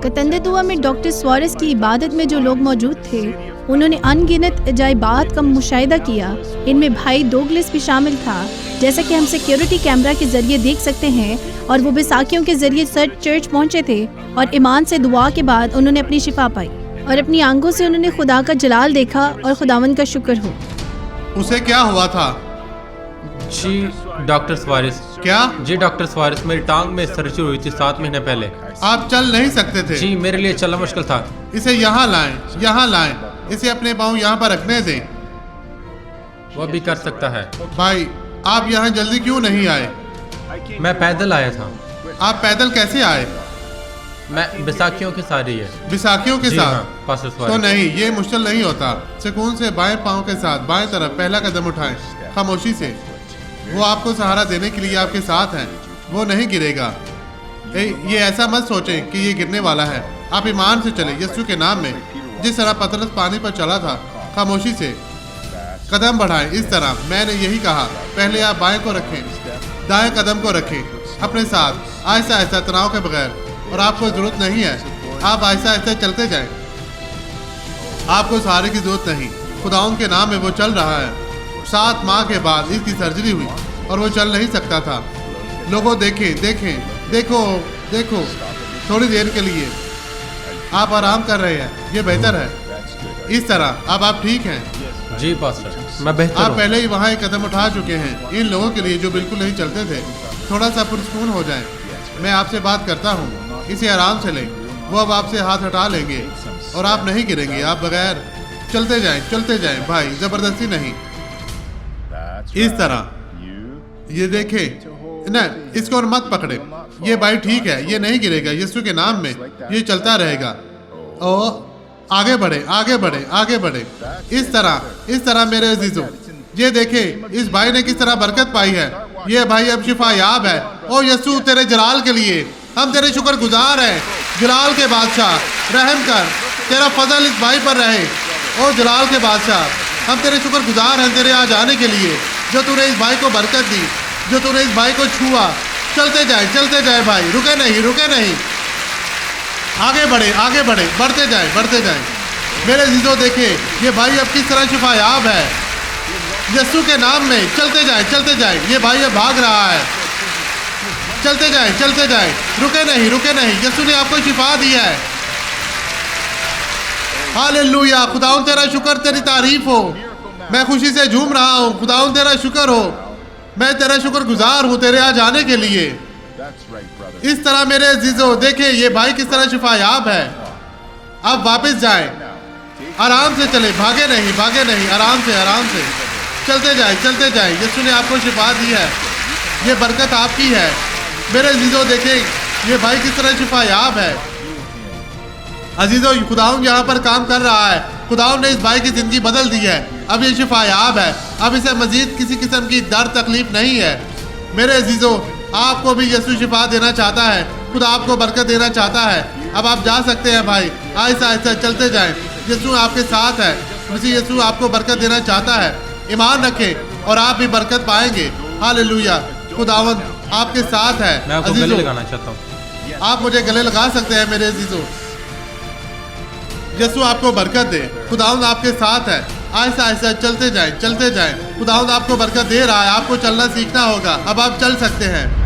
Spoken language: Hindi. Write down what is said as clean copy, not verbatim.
कतंदे दुआ में डॉक्टर स्वारेस की इबादत में जो लोग मौजूद थे उन्होंने अनगिनत अजायबात का मुशाहिदा किया। इनमें भाई डोगलस भी शामिल था, जैसा कि हम सिक्योरिटी कैमरा के जरिए देख सकते हैं, और वो बैसाखियों के जरिए सर चर्च पहुंचे थे और ईमान से दुआ के बाद उन्होंने अपनी शिफा पाई और अपनी आंखों से उन्होंने खुदा का जलाल देखा और खुदावन का शुक्र हो। उसे क्या हुआ था? जी डॉक्टर स्वारिस। क्या? जी डॉक्टर स्वारिस, मेरी टांग में सर्जरी हुई थी 7 महीने पहले। आप चल नहीं सकते थे? जी मेरे लिए चलना मुश्किल था। इसे यहाँ लाएं, यहाँ लाएं। इसे अपने पाँव यहाँ पर रखने दें। वो भी कर सकता है। भाई आप यहाँ जल्दी क्यों नहीं आए? मैं पैदल आया था। आप पैदल कैसे आए? मैं बैसाखियों के साथ ही है। बैसाखियों के जी साथ? हाँ, पास्टर तो स्वारिस। नहीं, ये मुश्किल नहीं होता। सुकून से बाएं पाँव के साथ बाएं तरफ पहला कदम उठाएं, खामोशी से। वो आपको सहारा देने के लिए आपके साथ हैं। वो नहीं गिरेगा। ये ऐसा मत सोचें कि ये गिरने वाला है। आप ईमान से चले यीशु के नाम में। जिस तरह पतरस पानी पर चला था, खामोशी से कदम बढ़ाएं। इस तरह मैंने यही कहा। पहले आप बाएं को रखें, दाएं कदम को रखें अपने साथ, आहिस्ता आहिस्ता, तनाव के बगैर। और आपको जरूरत नहीं है, आप आहिस्ता आहिस्ता चलते जाएं। आपको सहारे की जरूरत नहीं। खुदाउन के नाम में वो चल रहा है। 7 माह के बाद इसकी सर्जरी हुई और वो चल नहीं सकता था। लोगों देखें, देखें, देखो, देखो। थोड़ी देर के लिए आप आराम कर रहे हैं, ये बेहतर है। इस तरह अब आप ठीक हैं। जी पास्टर, मैं बेहतर आप हूँ। पहले ही वहाँ एक कदम उठा चुके हैं। इन लोगों के लिए जो बिल्कुल नहीं चलते थे, थोड़ा सा पुरस्कून हो जाए। मैं आपसे बात करता हूँ, इसे आराम से लें। वो अब आपसे हाथ हटा लेंगे और आप नहीं गिरेंगे। आप बगैर चलते जाएं, चलते जाएं भाई, जबरदस्ती नहीं। इस तरह ये देखें न, इसको और मत पकड़े। ये भाई ठीक है, ये नहीं गिरेगा। यीशु के नाम में ये चलता रहेगा। ओ आगे बढ़े, आगे बढ़े, आगे बढ़े। इस तरह मेरे अजीजों, ये देखें इस भाई ने किस तरह बरकत पाई है। ये भाई अब शिफायाब है। ओ यीशु, तेरे जलाल के लिए हम तेरे शुक्रगुजार हैं। जलाल के बादशाह, रहम कर, तेरा फजल इस भाई पर रहे। ओ जलाल के बादशाह, हम तेरे शुक्रगुजार हैं तेरे आ जाने के लिए, जो तूने इस भाई को बरकत दी, जो तूने इस भाई को छुआ। चलते जाए भाई, रुके नहीं। आगे बढ़े, आगे बढ़े, बढ़ते जाए। मेरे अजीजों देखें, ये भाई अब किस तरह शिफायाब है। यीशु के नाम में चलते जाए। ये भाई अब भाग रहा है। चलते जाए, रुके नहीं। यीशु ने आपको शिफा दी है। हालेलुया, खुदाउन तेरा शुक्र, तेरी तारीफ हो। मैं खुशी से झूम रहा हूँ। खुदाउन तेरा शुक्र हो। मैं तेरा शुक्रगुजार हूँ तेरे आ जाने के लिए। इस तरह मेरे अजीजों देखें, ये भाई किस तरह शिफायाब है। अब वापस जाएं, आराम से चले, भागे नहीं, आराम से चलते जाए। यीशु ने आपको शिफा दी है। ये बरकत आपकी है। मेरे अजीजों देखें, ये भाई किस तरह शिफायाब है। अजीजों, खुदाउन यहाँ पर काम कर रहा है। खुदाउन ने इस भाई की ज़िंदगी बदल दी है। अब ये शिफायाब है। अब इसे मजीद किसी किस्म की दर्द तकलीफ नहीं है। मेरे अजीजों, आपको भी यीशु शिफा देना चाहता है। खुदा आपको बरकत देना चाहता है। अब आप जा सकते हैं भाई, आहिस्ता चलते जाएं। यीशु आपके साथ है। मसीह यीशु आपको बरकत देना चाहता है। ईमान रखें और आप भी बरकत पाएंगे। हालेलुया, खुदावंद आपके साथ है। मैं आपको गले लगाना चाहता हूँ। आप मुझे गले लगा सकते हैं मेरे अजीजों। यीशु आपको बरकत दे। खुदावंद आपके साथ है। आहिस्ता चलते जाएं। खुदावंद आपको बरकत दे रहा है। आपको चलना सीखना होगा। अब आप चल सकते हैं।